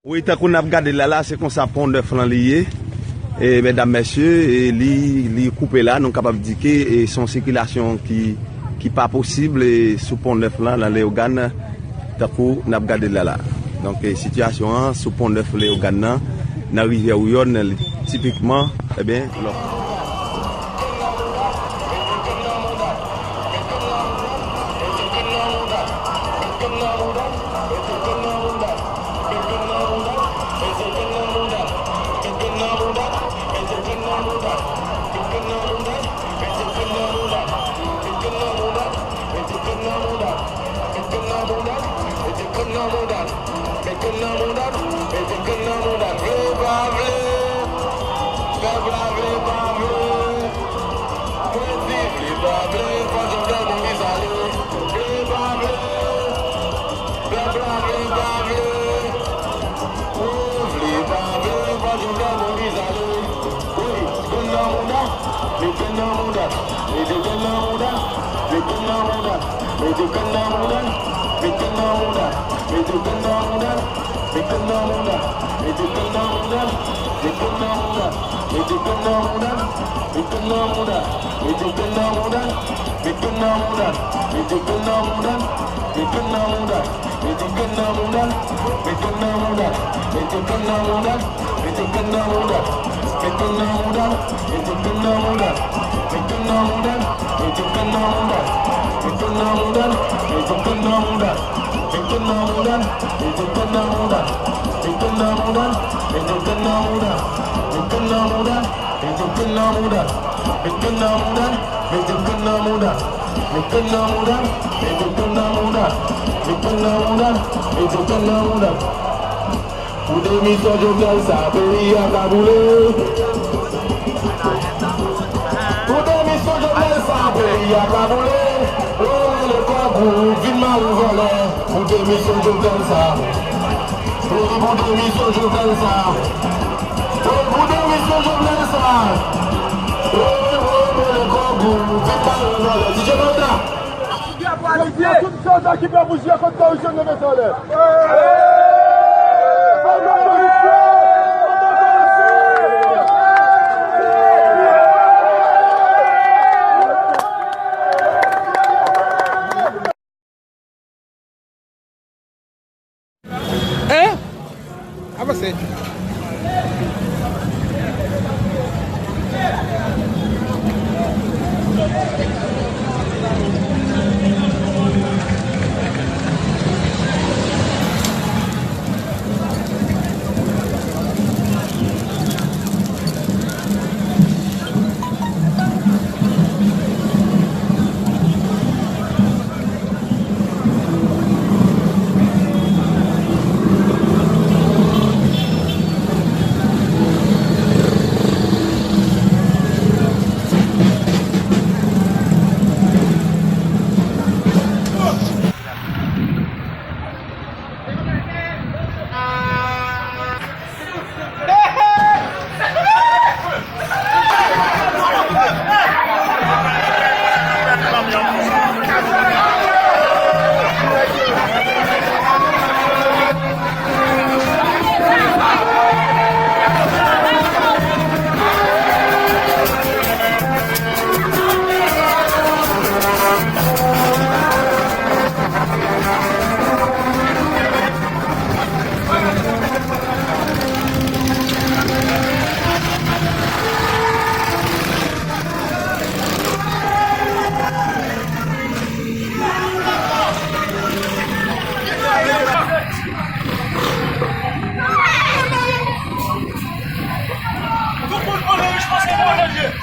Oui, tant qu'on a regardé là, c'est qu'on s'apprend de flanc lié. Et mesdames, messieurs, et li coupé là, nous sommes capables de dire que son circulation qui pas possible et sous pont neuf là, dans les organes, tant qu'on a regardé là. Donc, situation sous pont neuf les organes, dans la rivière Ouyon, typiquement, eh bien, alors.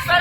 Ça